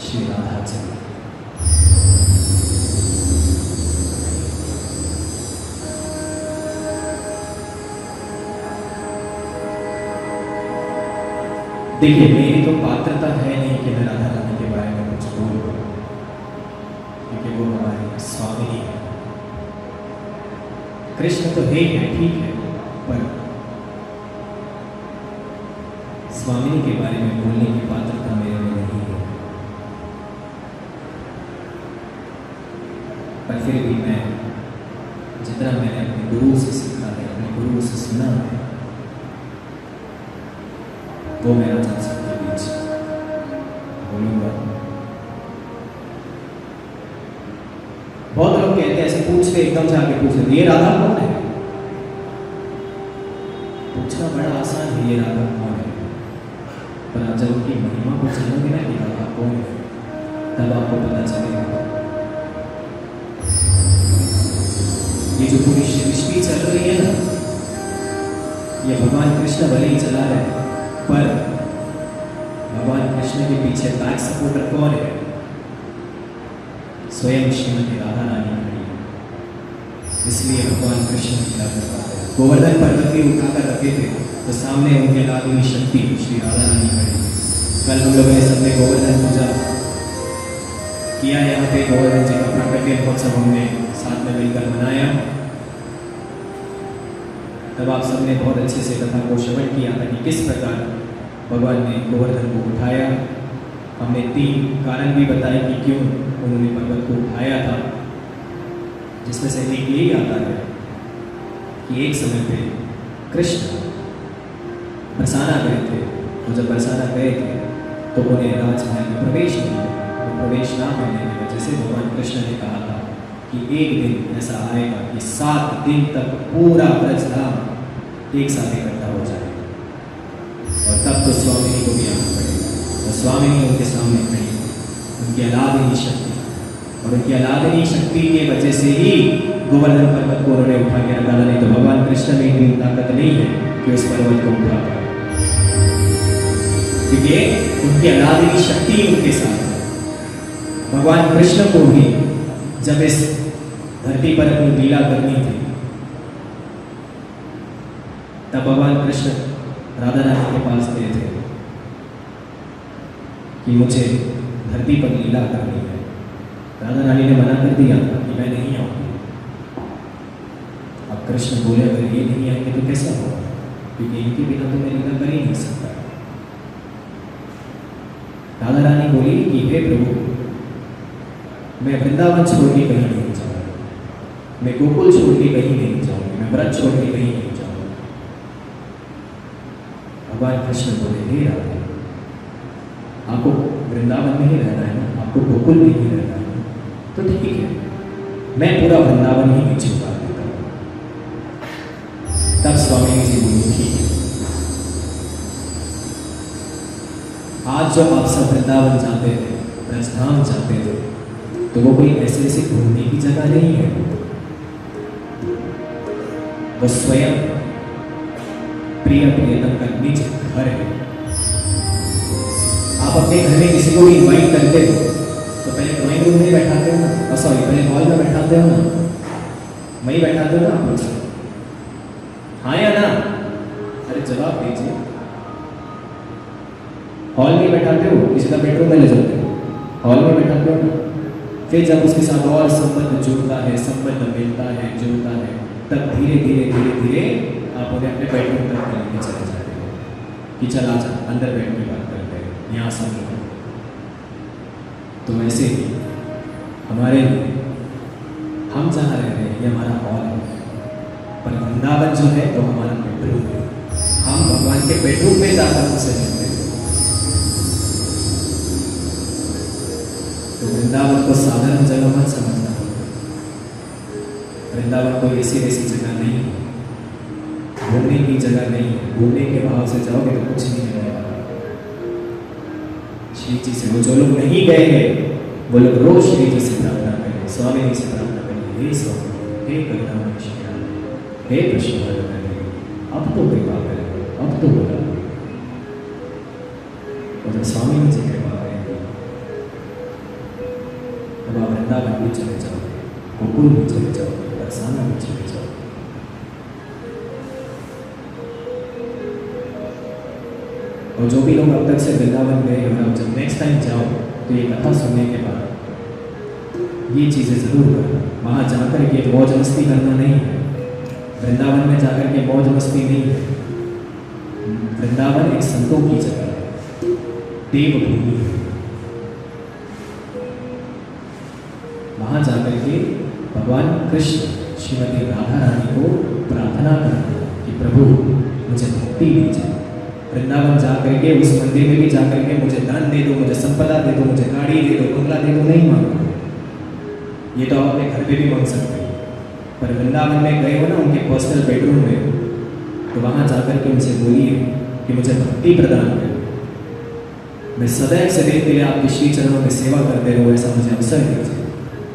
श्री राधा चंद्र। देखिए, मेरी तो पात्रता है नहीं कि मैं राधा रानी के बारे में कुछ बोलूं, क्योंकि वो हमारी स्वामिनी है। कृष्ण तो है, ठीक है, पर स्वामिनी के बारे में बोलने की पात्रता मेरे में नहीं है। पर फिर भी मैं जितना मैंने अपने गुरु से सीखा है, अपने गुरु से सुना है, वो मैं आज आप सबके बीच बोलूंगा। बहुत लोग कहते हैं, ऐसे पूछते, एकदम से आके पूछते, ये राधा कौन है? पूछना बड़ा आसान है, ये राधा कौन है, पर आप जब उनकी महिमा को जानोगे ना कि राधा कौन है, तब आपको पता चलेगा। ये जो पूरी सृष्टि चल रही है ना, ये भगवान कृष्ण भले ही चला रहे हैं, पर भगवान कृष्ण के पीछे बैक सपोर्टर कौन है? स्वयं श्रीमती राधा रानी खड़ी है। इसलिए भगवान कृष्ण की क्या करता है, गोवर्धन पर्वत भी उठाकर रखे थे तो सामने उनके लादनी शक्ति श्री राधा रानी खड़ी। कल हम लोगों ने सबने गोवर्धन पूजा किया, यहाँ पे गोवर्धन जी का प्राकट्य महोत्सव हमने साथ में मिलकर मनाया। तब आप सबने बहुत अच्छे से कथा को श्रवण किया था कि किस प्रकार भगवान ने गोवर्धन को उठाया। हमने 3 कारण भी बताए कि क्यों उन्होंने पर्वत को उठाया था, जिसमें से एक यही आता है कि एक समय पे कृष्ण बरसाना गए थे, और जब बरसाना गए थे तो उन्हें राजमहल में प्रवेश नहीं मिला। प्रवेश ना मिलने की वजह से भगवान कृष्ण ने कहा था कि एक दिन ऐसा आएगा कि 7 दिन तक पूरा ब्रजधाम एक साथ इकट्ठा हो जाएगा, और तब तो स्वामिनी को भी आना पड़ेगा। और स्वामिनी उनके सामने खड़ी, उनकी अलादनी शक्ति, और उनकी अलादनी शक्ति की वजह से ही गोवर्धन पर्वत को उन्होंने उठा के रखा। नहीं तो भगवान कृष्ण में इतनी ताकत नहीं है कि उस पर्वत को उठा पाए, क्योंकि उनकी अलादनी शक्ति उनके साथ है। भगवान कृष्ण को भी जब इस धरती पर अपनी लीला करनी थी, तब भगवान कृष्ण राधा रानी के पास गए थे कि मुझे धरती पर लीला करनी है। राधा रानी ने मना कर दिया था कि मैं नहीं आऊंगी। अब कृष्ण बोले, अगर ये नहीं आएंगे तो कैसा होगा, क्योंकि इनके बिना तो मैं लीला कर ही नहीं सकता। राधा रानी बोली कि हे प्रभु, मैं वृंदावन छोड़ के कहीं नहीं जाऊंगी, मैं गोकुल छोड़ के कहीं नहीं जाऊंगी, मैं व्रत छोड़ के कहीं नहीं जाऊंगी। भगवान कृष्ण बोले, हे राधा, आपको वृंदावन में ही रहना है ना, आपको गोकुल में ही रहना है, तो ठीक है, मैं पूरा वृंदावन ही नीचे उतार देता हूँ। तब स्वामी जी बोले, ठीक है, आज जब आप सब वृंदावन जाते थे, ब्रजधाम जाते थे, तो वो कोई ऐसे ऐसे घूमने की जगह नहीं है, वो स्वयं प्रिय प्रियतम का निज घर है। आप अपने घर में किसी को भी इन्वाइट करते हो तो पहले ड्राइंग रूम में बैठाते हो ना, सॉरी पहले हॉल में बैठाते हो ना, वहीं बैठाते हो ना आप लोग, हाँ या ना? अरे जवाब दीजिए। हॉल में बैठाते हो, किसी का बेडरूम में ले जाते हो, हॉल में बैठाते हो ना। फिर जब उसके साथ और संबंध जुड़ता है, संबंध मिलता है, जुड़ता है, तब धीरे धीरे धीरे धीरे आप उन्हें अपने बेडरूम तक लेके चले जाते हो कि चल आ जा, अंदर बैठ के बात करते हैं, यहाँ सब लोग। तो वैसे ही हमारे लिए हम जहाँ रह रहे हैं ये हमारा हॉल है, पर वृंदावन जो है तो हमारा बेडरूम है। हम भगवान के बेडरूम में जाकर उनसे मिलते हैं। तो वृंदावन को साधारण जगह मत समझना, वृंदावन कोई ऐसी ऐसी जगह नहीं है, घूमने की जगह नहीं है। घूमने के भाव से जाओगे तो कुछ नहीं मिलेगा। श्री जी से वो जो लोग नहीं गए हैं वो लोग रोज श्री जी से प्रार्थना करें, स्वामी जी से प्रार्थना करें, हे स्वामी, हे करुणामय श्री राम, हे कृष्ण, अब तो कृपा करें, अब तो बोला। और जब स्वामी जी कृपा करेंगे वृंदावन भी चले जाओ, गोकुल भी चले जाओ, बरसाना भी चले जाओ। और जो भी लोग अब तक से वृंदावन गए और अब जब नेक्स्ट टाइम जाओ तो ये कथा सुनने के बाद ये चीज़ें ज़रूर करना। वहाँ जाकर के मौज मस्ती करना नहीं है, वृंदावन में जाकर के मौज मस्ती नहीं है। वृंदावन एक संतों की जगह है, देवभूमि है। वहाँ जाकर के भगवान कृष्ण श्रीमती राधा रानी को प्रार्थना करना कि प्रभु मुझे मुक्ति दीजिए। वृंदावन जाकर के उस मंदिर में भी जाकर के मुझे धन दे दो, मुझे संपदा दे दो, मुझे गाड़ी दे दो, बंगला दे दो, नहीं मांगो। ये तो आप अपने घर पे भी मांग सकते हो, पर वृंदावन में गए हो ना उनके पर्सनल बेडरूम में, तो वहाँ जाकर के उनसे बोलिए कि मुझे भक्ति प्रदान करें, मैं सदैव सदैव के लिए आपके श्री चरणों में सेवा करते रहूँ, ऐसा मुझे अवसर दीजिए।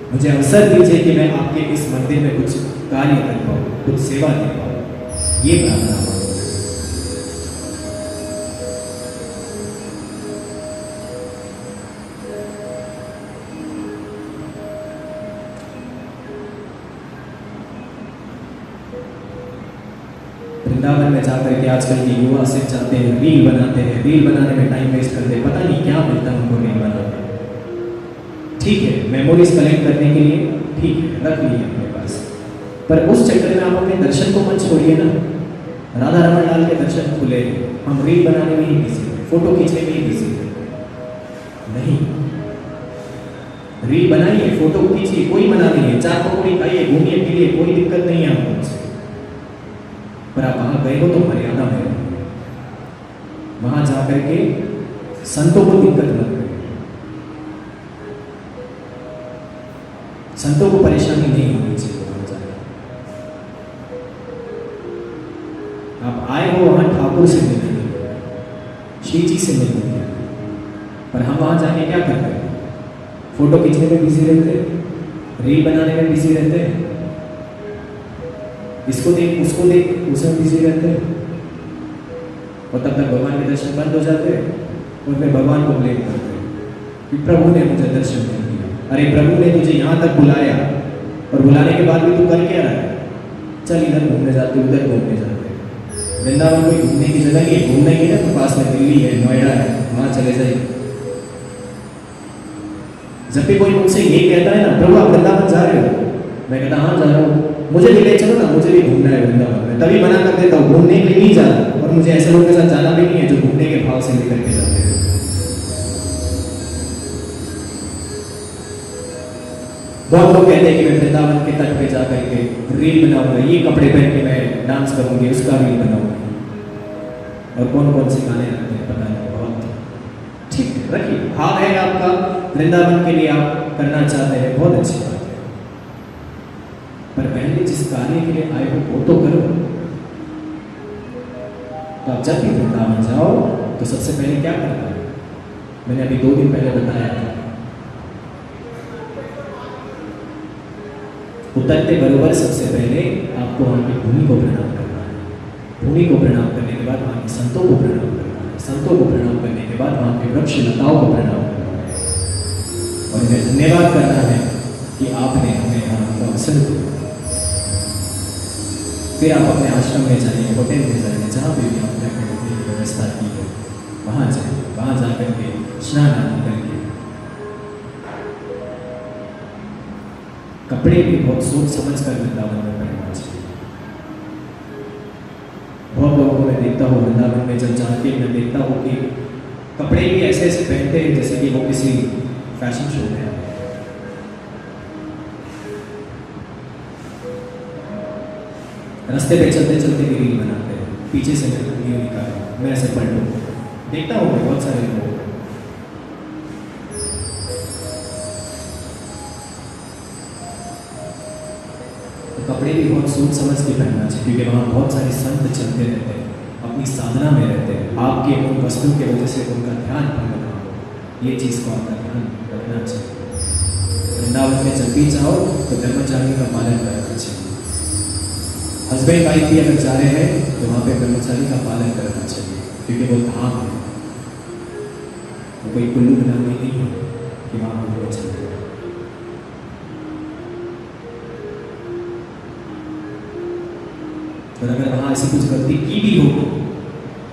मुझे अवसर दीजिए कि मैं आपके इस मंदिर में कुछ कार्य कर पाऊँ, कुछ सेवा दे पाऊँ। ये प्रार्थना हो। वृंदावन में जाकर के आजकल के युवा सिर्फ चाहते हैं रील बनाते हैं, रील बनाने में टाइम वेस्ट करते हैं, पता नहीं क्या मिलता है उनको रील बनाने। ठीक है, मेमोरीज कलेक्ट करने के लिए ठीक है, रख लीजिए अपने पास, पर उस चक्कर में आप अपने दर्शन को मत छोड़िए ना। राधा रमन लाल के दर्शन खुले, हम रील बनाने में ही बिजी हैं, फोटो खींचने में ही बिजी हैं। नहीं, रील बनाइए, फोटो खींचिए, कोई मना नहीं है, चार पकौड़ी खाइए, घूमिए फिरिए, कोई दिक्कत नहीं है आपको उससे। पर आप वहाँ गए हो तो मर्यादा में रहिए, वहाँ जाकर के संतों को दिक्कत मत करिए, संतों को परेशानी नहीं होनी चाहिए। वहाँ जाकर आप आए हो वहाँ ठाकुर से मिलने के लिए, श्री जी से मिलने के लिए, पर हम वहाँ जाके क्या करते हैं? फोटो खींचने में बिजी रहते हैं, रील बनाने में बिजी रहते हैं, इसको देख उसको देख उसमें बिजी रहते हैं, और तब तक भगवान के दर्शन बंद हो जाते हैं और फिर भगवान को ब्लेम करते हैं कि प्रभु ने मुझे दर्शन नहीं दिया। अरे प्रभु ने तुझे यहाँ तक बुलाया और बुलाने के बाद भी तू कर क्या रहा है? चल इधर घूमने जाते, उधर घूमने जाते। वृंदावन कोई घूमने की जगह नहीं है, घूमना ही है तो पास में दिल्ली है, नोएडा है, वहाँ चले जाइए। जब भी कोई मुझसे ये कहता है ना प्रभु आप वृंदावन जा रहे हो, मैं कहता हाँ जा रहा हूँ, मुझे भी ले चलो ना, मुझे भी घूमना है वृंदावन में, तभी मना कर देता हूँ, घूमने के लिए नहीं जाना। और मुझे ऐसे लोगों के साथ जाना भी नहीं है जो घूमने के भाव से लेकर के जाते हैं। बहुत लोग कहते हैं कि मैं वृंदावन के तट पे जाकर के रील बनाऊंगा, ये कपड़े पहन के मैं डांस करूंगी, उसका रील बनाऊंगी, और कौन कौन से गाने रखते हैं पता नहीं। बहुत ठीक है, रखिए, भाव है आपका वृंदावन के लिए आप करना चाहते हैं, बहुत अच्छी बात है, पर पहले जिस कार्य के लिए आए हो वो तो करो। तो आप जब भी वृंदावन जाओ तो सबसे पहले क्या करना है? मैंने अभी 2 दिन पहले बताया था, उतरते बरोबर सबसे पहले आपको वहाँ की भूमि को प्रणाम करना है, भूमि को प्रणाम करने के बाद वहाँ के संतों को प्रणाम करना है, संतों को प्रणाम करने के बाद वहाँ के वृक्ष लताओं को प्रणाम करना है, और इन्हें धन्यवाद करना है कि आपने हमें यहाँ का अवसर दिया। फिर आप अपने आश्रम में जाइए, होटल में जाइए, जहाँ भी आपने रहने की व्यवस्था की है वहाँ जाइए, वहाँ जा करके स्नान आदि करके कपड़े भी बहुत सोच समझ कर वृंदावन में पहनना चाहिए। बहुत लोगों को मैं देखता हूँ वृंदावन में जब जाके मैं देखता हूँ कि कपड़े भी ऐसे ऐसे पहनते हैं जैसे कि वो किसी फैशन शो में आए। रास्ते पे चलते चलते भी रील बनाते हैं, पीछे से मेरे वीडियो निकाल मैं ऐसे पढ़ लूँ, देखता हूँ मैं बहुत सारे लोग। तो कपड़े भी बहुत सोच समझ के पहनना चाहिए, क्योंकि वहाँ बहुत सारे संत चलते रहते हैं, अपनी साधना में रहते हैं, आपके उन वस्तुओं की वजह से उनका ध्यान भंग ना हो, ये चीज़ को आपका ध्यान रखना चाहिए। वृंदावन में जब भी जाओ तो ब्रह्मचारी का पालन करना चाहिए। हस्बैंड वाइफ भी अगर जा रहे हैं तो वहाँ पे ब्रह्मचारी का पालन करना चाहिए, क्योंकि वो धाम है, वो कोई कुल्लू बनाने नहीं है कि वहाँ हम लोग चल रहे हैं। और अगर वहाँ ऐसी कुछ गलती की भी होगी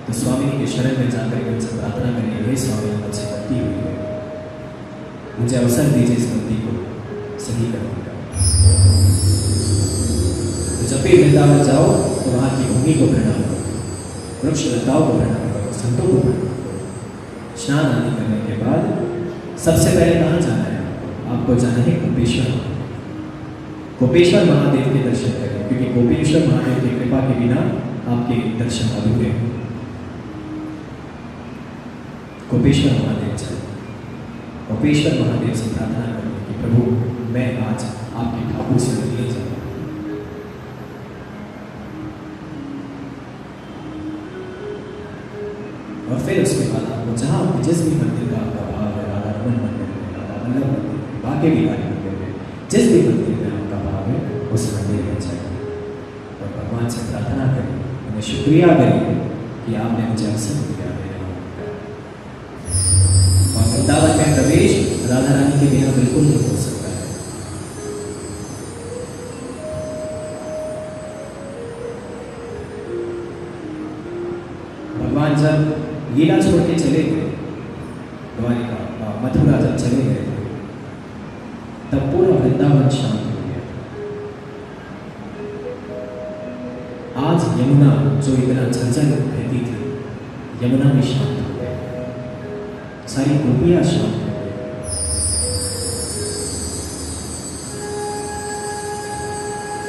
तो स्वामी के शरण में जाकर के उनसे प्रार्थना करेंगे, हे स्वामी मुझसे गलती हुई है, मुझे अवसर दीजिए इस गलती को सही करने का। तो जब भी वृंदावन जाओ तो वहाँ की भूमि को प्रणाम करो, वृक्ष लताओं को प्रणाम करो, संतों को प्रणाम करो। स्नान आदि करने के बाद सबसे पहले कहाँ जाना है? आपको जाना है कोपेश्वर। कोपेश्वर महादेव के दर्शन करें, क्योंकि कोपेश्वर महादेव की कृपा के बिना आपके दर्शन अधूरे हैं। कोपेश्वर महादेव चले, कोपेश्वर महादेव से प्रार्थना करें कि प्रभु मैं आज आपके ठाकुर से मिलने जाऊँ। और फिर उसके बाद आपको जहाँ जिस भी मंदिर का आपका भाव है, राधा रमन मंदिर में, राधा वल्लभ मंदिर में, बाके बिहारी मंदिर में, जिस भी मंदिर में आपका भाव है उस मंदिर में जाइए और भगवान से प्रार्थना करें, उन्हें शुक्रिया करें कि आपने मुझे अवसर दिया है। और वृंदावन में प्रवेश राधा रानी के बिना बिल्कुल नहीं हो सकता है। भगवान जब लीला छोड़ के चले गए, द्वारिका मथुरा जब चले गए थे, तब पूरा वृंदावन शांत हो गया। आज यमुना जो इतना झंझन बहती थी, यमुना में शांत हो गया, सारी गोपियां शांत हो गई।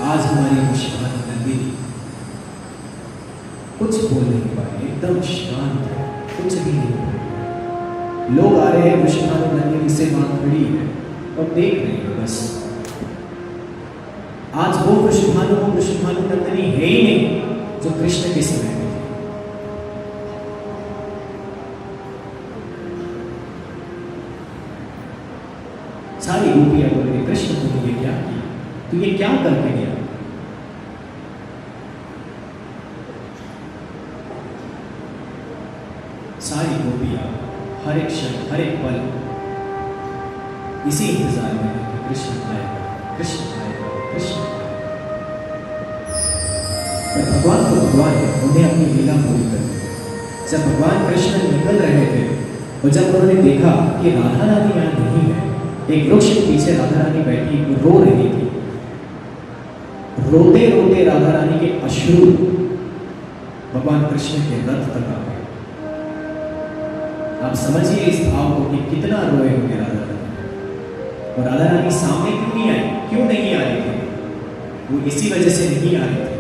आज हमारी मुस्कान नंदिनी कुछ बोल नहीं पाए, एकदम शांत है, कुछ भी नहीं बोल रहे। लोग आ रहे हैं, मुस्कान नंदिनी से मां खड़ी है और देख रहे हैं बस। आज वो वृषभानु नंदिनी है ही नहीं जो कृष्ण के समय में थी। सारी गोपियां बोल रही, कृष्ण तुमने ये क्या किया, तू ये क्या करके गया? सारी गोपियां हर एक क्षण हर एक पल इसी इंतजार में है कि कृष्ण आएगा, कृष्ण आएगा, कृष्ण आएगा। पर भगवान तो भगवान है, उन्हें अपनी लीला पूरी करनी है। जब भगवान कृष्ण निकल रहे थे और जब उन्होंने देखा कि राधा रानी यहाँ नहीं है, एक वृक्ष के पीछे राधा रानी बैठी रो रही थी। रोते रोते राधा रानी के अश्रु भगवान कृष्ण के रथ तक आ गए। आप समझिए इस भाव को कि कितना रोए होंगे राधा रानी। और राधा रानी सामने क्यों नहीं आई, क्यों नहीं आ रही थी? वो इसी वजह से नहीं आ रही थी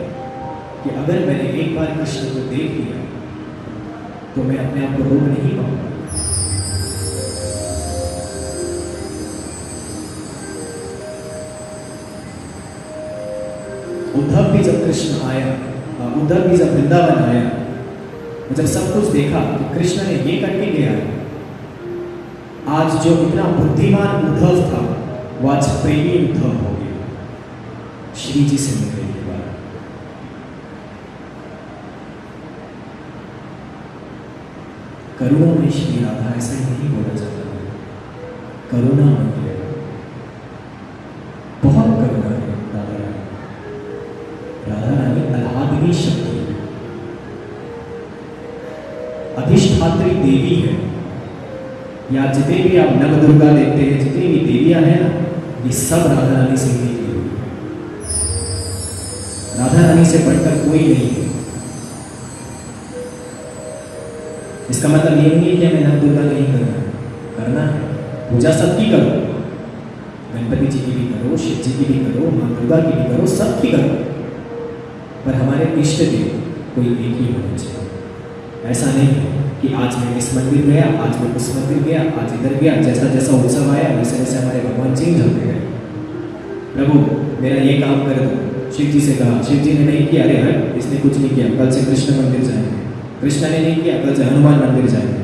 कि अगर मैंने एक बार कृष्ण को देख लिया तो मैं अपने आप को रोक नहीं पाऊंगा। उद्धव भी जब कृष्ण आया, उद्धव भी जब वृंदावन आया, जब सब कुछ देखा तो कृष्ण ने ये करके गया। आज जो इतना बुद्धिमान उद्धव था वो आज प्रेमी उद्धव हो गया श्री जी से मिलने के बाद। करुणा में श्री राधा, ऐसा नहीं बोला जाता है, करुणा में बहुत करुणा है राधा रानी। राधा रानी अलादनी शक्ति है, अधिष्ठात्री देवी है। या जितने भी आप नव दुर्गा देखते हैं, जितनी भी देवियां हैं ना, ये सब राधा रानी से ही की हुई है। राधा रानी से बढ़कर कोई नहीं है। इसका मतलब ये नहीं है कि हमें नव दुर्गा नहीं करना है, पूजा सबकी करो, गणपति जी की भी करो, शिव जी की भी करो, माँ दुर्गा की भी करो, सबकी करो, पर हमारे इष्ट देव कोई एक ही होना चाहिए। ऐसा नहीं है कि आज मैं इस मंदिर गया, आज मैं उस मंदिर गया, आज इधर गया, जैसा जैसा उत्सव आया वैसे वैसे हमारे भगवान चेंज होते गए। प्रभु मेरा ये काम कर दो, शिव जी से कहा, शिव जी ने नहीं किया, अरे हट इसने कुछ नहीं किया, कल से कृष्ण मंदिर जाएंगे। कृष्ण ने नहीं किया, कल से हनुमान मंदिर जाएंगे।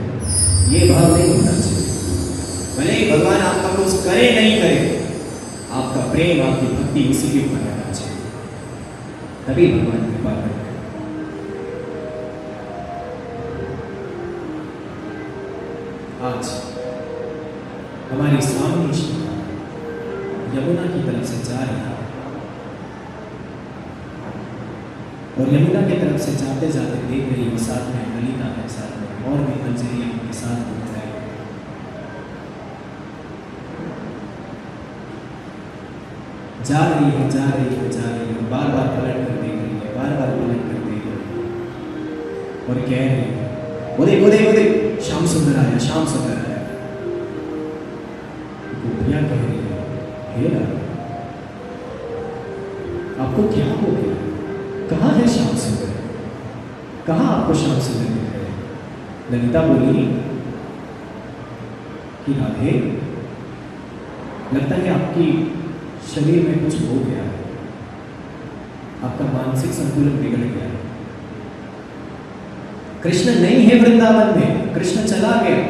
ये भाव नहीं होना चाहिए। भले ही भगवान आपका कुछ करे नहीं करे, आपका प्रेम आपकी भक्ति इसी के ऊपर रहना चाहिए, तभी भगवान कृपा करेंगे। आज हमारी स्वामी यमुना की तरफ से जा रही है। और यमुना की तरफ से जाते जाते देख रही है साथ में ललिता है, साथ में और भी मंजरी उनके साथ घूम रहे हैं। जा रही है, जा रही है, जा रही है, बार बार पलट कर देख रही है, बार बार पलट कर देख रही है और कह रही है, वो देख, वो देख, वो देख, श्याम सुंदर आया, श्याम सुंदर आया। गोपियां कह रही है, हे राम, आपको क्या हो गया? कहाँ है श्याम सुंदर? कहाँ आपको श्याम सुंदर मिल रहे हैं? ललिता बोली कि राधे, लगता है आपकी शरीर में कुछ हो गया है, आपका मानसिक संतुलन बिगड़ गया है। कृष्ण नहीं है वृंदावन में, कृष्ण चला गया।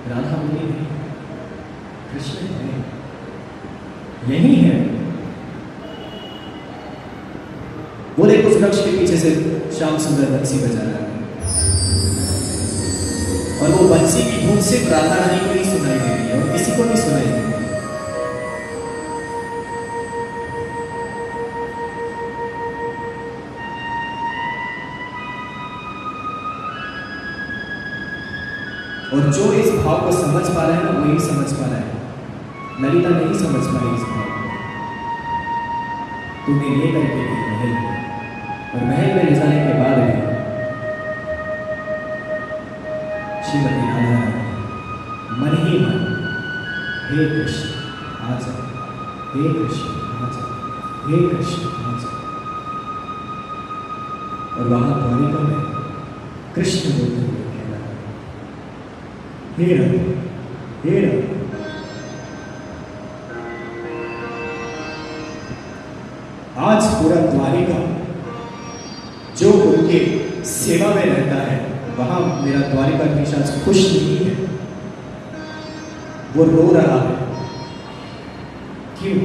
राधा बोली नहीं, कृष्ण है, यही है। वो देखो उस वृक्ष के पीछे से श्याम सुंदर बंसी बजा रहा है और वो बंसी की धुन सिर्फ राधा रानी को ही सुनाई दे रही है और किसी को नहीं सुनाई दे रही। और जो इस भाव को समझ पा रहा है ना, वही समझ पा रहा है। ललिता नहीं समझ पाई इस भाव को। तूने ले करके गई महल में, और महल में ले जाने के बाद भी श्रीमती राधा मन ही मन, हे कृष्ण आ जा, हे कृष्ण आ जा, हे कृष्ण आ जा। और वहां द्वारिका में कृष्ण बोलते हुए कह रहा है, हे राम, हे राम, आज पूरा द्वारिका जो उनके सेवा में रहता है, वहां मेरा द्वारिकाधीश आज खुश नहीं है, वो रो रहा है। क्यों?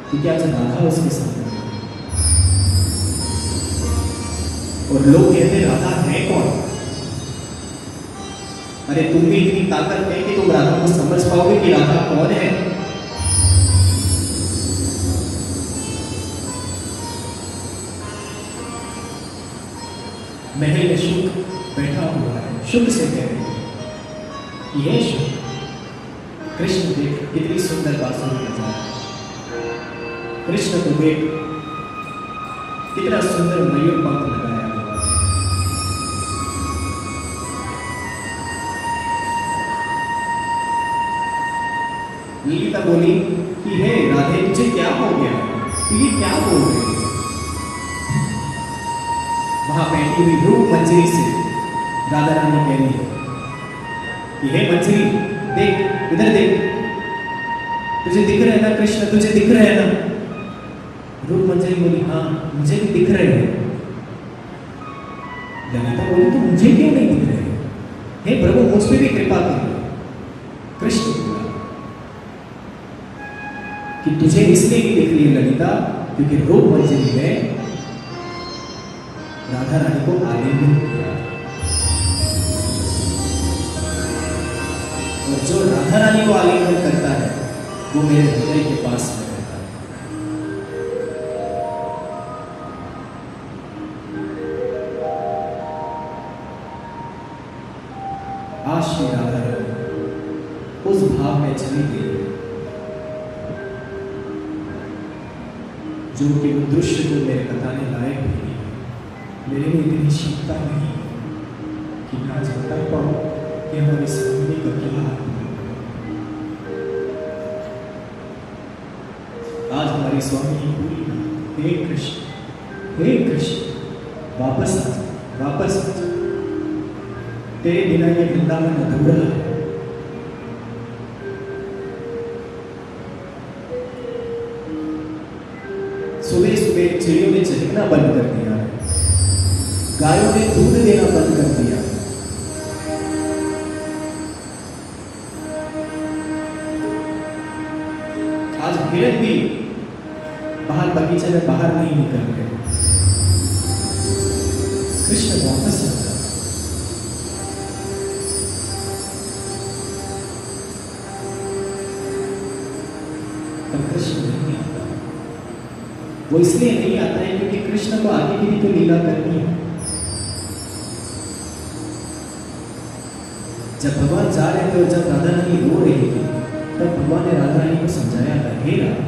क्योंकि आज राधा उसके सामने है। और लोग कहते राधा है कौन? अरे तुम भी इतनी ताकत है कि तुम राधा को समझ पाओगे कि राधा कौन है? महल में शुक बैठा हुआ है, शुक से कह रही है, ये शुक, कृष्ण देख कितनी सुंदर बांसुरी बजा रहा है, कृष्ण को देख कितना सुंदर मयूर पंख लगाया हुआ है। ललिता बोली कि हे राधे, तुझे क्या हो गया? तू ये क्या बोल रही है? वहां बैठी हुई रूप मंजरी से राधा रानी कह रही है कि हे मंजरी, देख, इधर देख, तुझे दिख रहे हैं ना कृष्ण, तुझे दिख रहे हैं ना? रूप मंजरी बोली, हाँ मुझे भी दिख रहे हैं। ललिता बोली, तो मुझे क्यों नहीं दिख रहे? हे प्रभु, मुझ पर भी कृपा करिए। कृष्ण बोला कि तुझे इसलिए नहीं दिख रही है ललिता, क्योंकि रूप मंजरी में राधा रानी को आलिंगन किया, और जो राधा रानी को आलिंगन करता है वो मेरे हृदय के पास में रहता है। आज श्री राधा रानी उस भाव में चली गई जो कि वो दृश्य को मेरे बताने लायक भी नहीं। मेरे में इतनी क्षमता नहीं कि मैं आज बता पाऊं कि हमारे स्वामी का क्या हाल है। आज हमारी स्वामी पूरी, हे कृष्ण, हे कृष्ण, वापस आ जा, वापस आ जा। तेरे बिना ये वृंदावन अधूरा है। सुबह सुबह चिड़ियों ने चहकना बंद कर दिया है, गायों ने दूध देना बंद कर दिया। आज हिरण भी बाहर बगीचे में बाहर नहीं निकल रहे। कृष्ण वापस आ जा। पर कृष्ण नहीं आता। वो इसलिए नहीं आता है क्योंकि कृष्ण को आगे की भी तो लीला करनी है। जब भगवान जा रहे थे और जब राधा रानी रो रही थी, तब भगवान ने राधा रानी को समझाया था, हे राधा,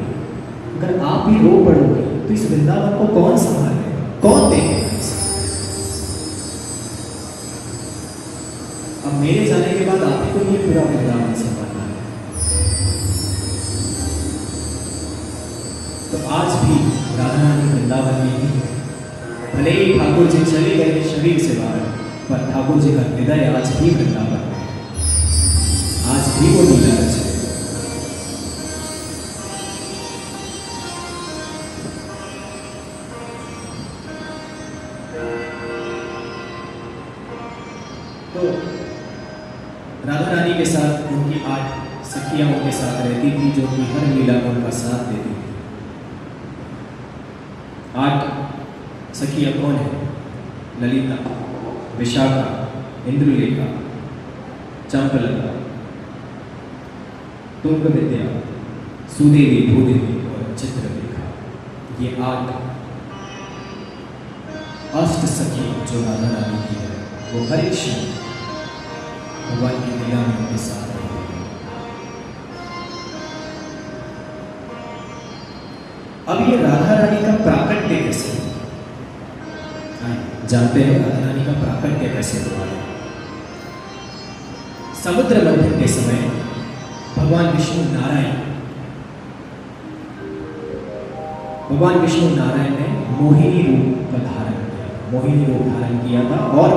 अगर आप भी रो पड़ोगे तो इस वृंदावन को कौन संभालेगा, कौन देखेगा? अब मेरे जाने के बाद आप ही को ये पूरा वृंदावन संभालना है। तो आज भी राधा रानी वृंदावन में ही है। भले ही ठाकुर जी चले गए शरीर से बाहर, पर ठाकुर जी का हृदय आज भी वृंदावन में, आज भी वो लीला रचे। तो राधा रानी के साथ उनकी 8 सखियां उनके साथ रहती थी, जो कि हर लीला में उनका साथ देती थी। 8 सखियां कौन है? ललिता, विशाखा, इंद्रलेखा, चंपलता, तुंग विद्या, सुदेवी, भूदेवी और चित्रलेखा। ये 8 अष्ट सखी जो राधा रानी की है, वो हर एक क्षण भगवान की लीला में उनके साथ रहते हैं। अब ये राधा रानी का प्राकट्य कैसे जानते हैं? राधा रानी का प्राकट्य कैसे हुआ है? समुद्र मंथन के समय भगवान विष्णु नारायण ने मोहिनी रूप का धारण किया, मोहिनी रूप धारण किया था और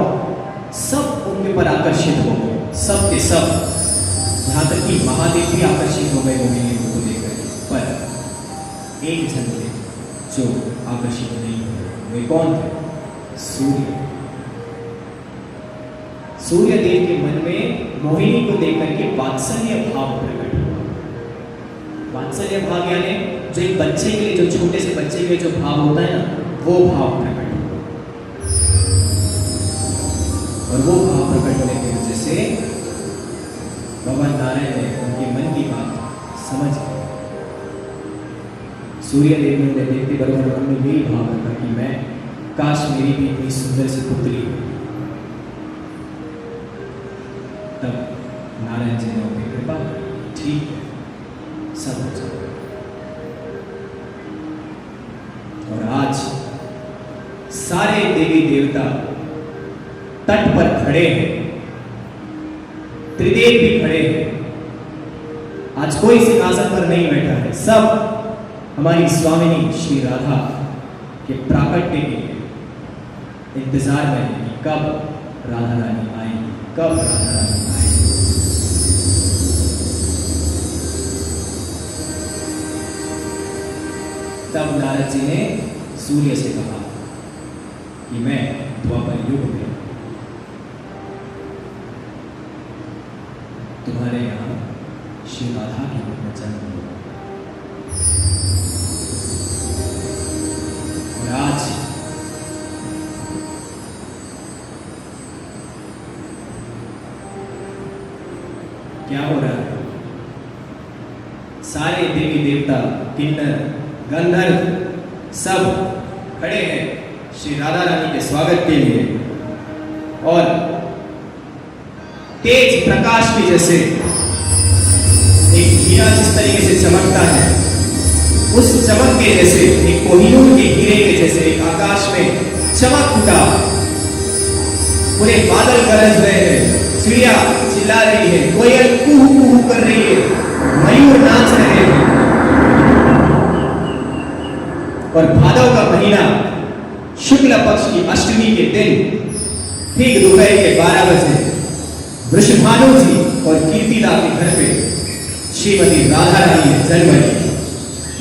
सब उनके पर आकर्षित हो गए, सब के सब, यहाँ तक कि महादेव भी आकर्षित हो गए मोहिनी रूप को देखकर। पर एक जन थे जो आकर्षित नहीं हुए। वे कौन थे? सूर्य। सूर्यदेव के मन में मोहिनी को देखकर के वात्सल्य भाव प्रकट हुआ। वात्सल्य भाव यानी जो एक बच्चे के लिए, जो छोटे से बच्चे के लिए जो भाव होता है ना, वो भाव प्रकट हुआ। और वो भाव प्रकट होने की वजह से भगवान नारायण ने उनके मन की बात समझ ली। सूर्यदेव ने उन्हें देखते बराबर मन में यही भाव रखा कि मैं, काश मेरी भी इतनी सुंदर सी पुत्री हो। तब नारायण जी ने उनकी कृपा की, ठीक है, सब हो जाएगा। और आज सारे देवी देवता तट पर खड़े हैं, त्रिदेव भी खड़े हैं। आज कोई सिंहासन पर नहीं बैठा है, सब हमारी स्वामिनी श्री राधा के प्राकट्य के लिए इंतजार में है कि कब राधा रानी आएगी, कब राधा रानी आएगी। तब नारद जी ने सूर्य से कहा कि मैं द्वापर युग में तुम्हारे यहाँ श्री राधा के रूप में जन्म लूंगा। और आज क्या हो रहा है? सारे देवी देवता, किन्नर, गंधर्व सब खड़े हैं श्री राधा रानी के स्वागत के लिए। और तेज प्रकाश की जैसे एक हीरा जिस तरीके से चमकता है, उस चमक के जैसे, एक कोहिनूर के हीरे के जैसे एक आकाश में चमक उठा। पूरे बादल गरज रहे हैं, चिड़िया चिल्ला रही है, कोयल कुहू कुहू कर रही है, मयूर नाच रहे हैं। और भादव का महीना शुक्ल पक्ष की अष्टमी के दिन ठीक दोपहर के 12 बजे वृषभानु जी और कीर्तिदा के घर पे श्रीमती राधा रानी ने जन्म लिया।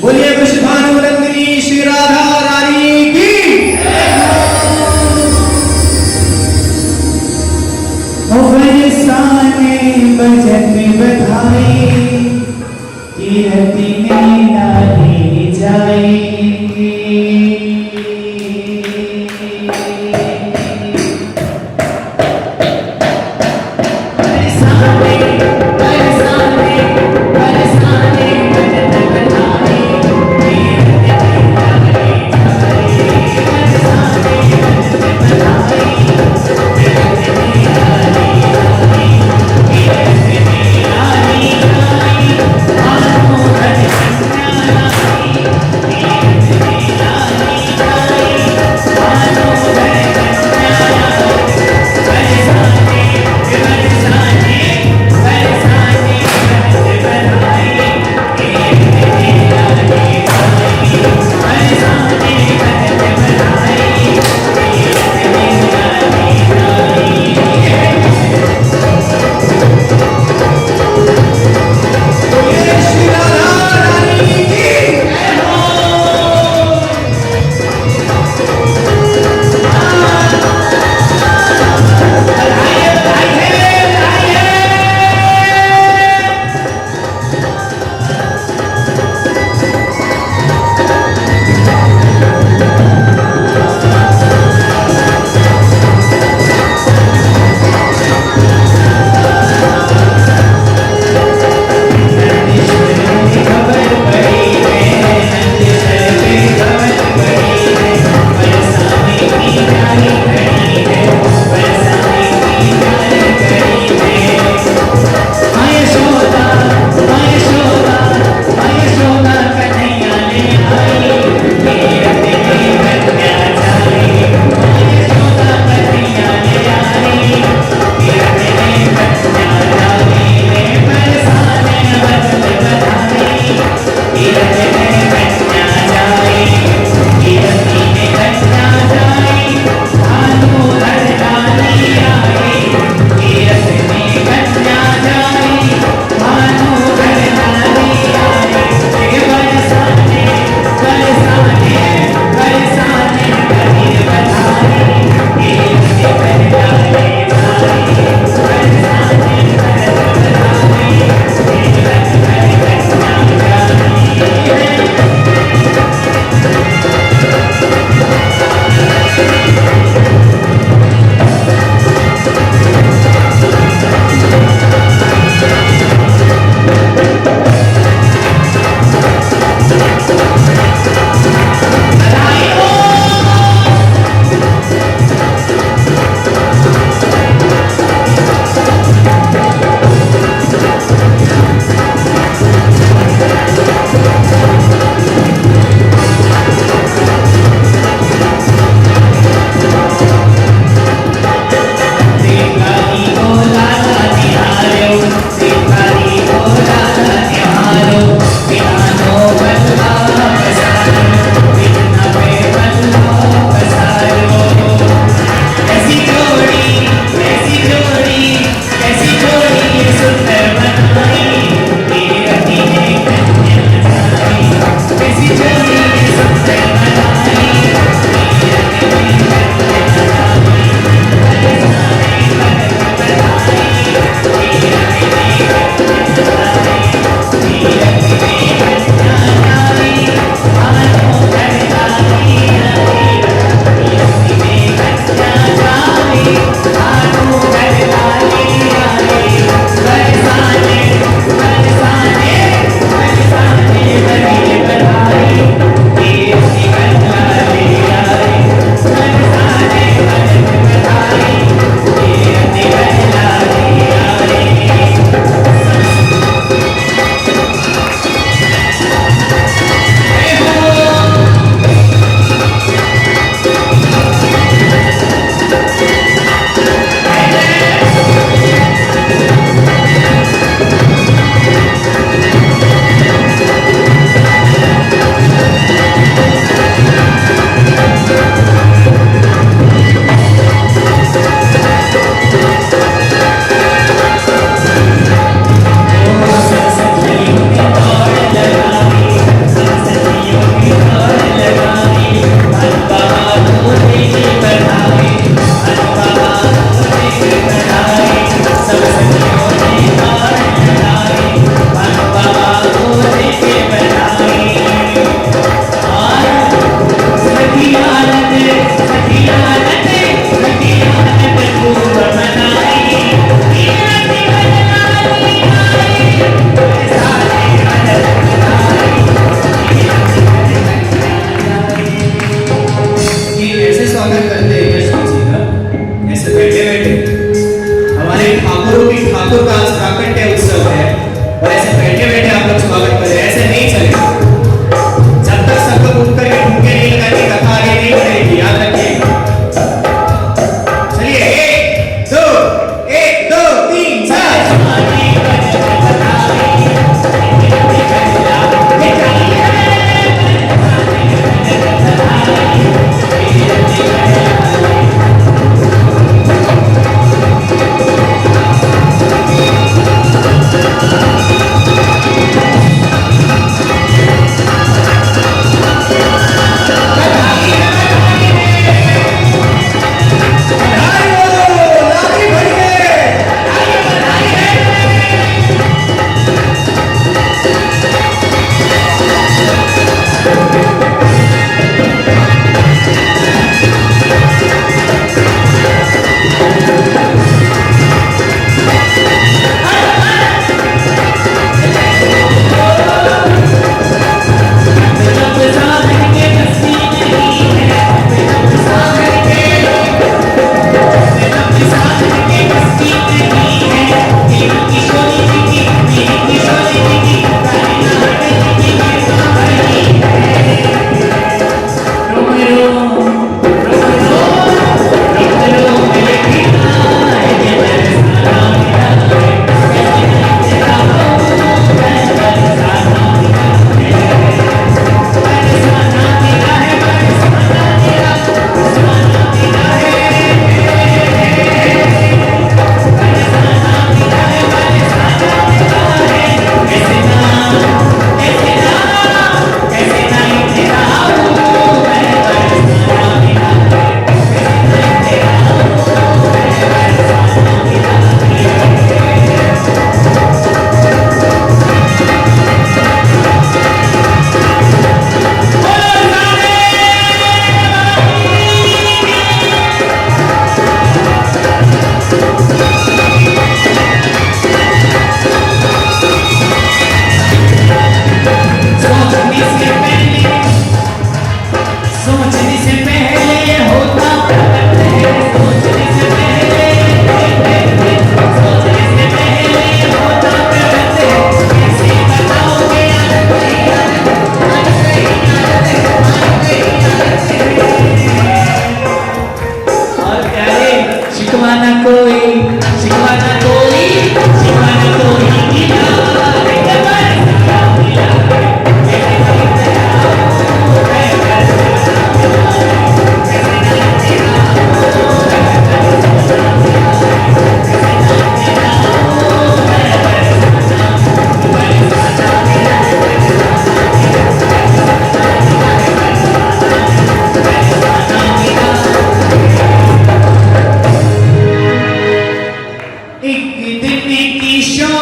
बोलिए वृषभानु नंदिनी श्री राधा रानी की। बजत बधाई कीर्ति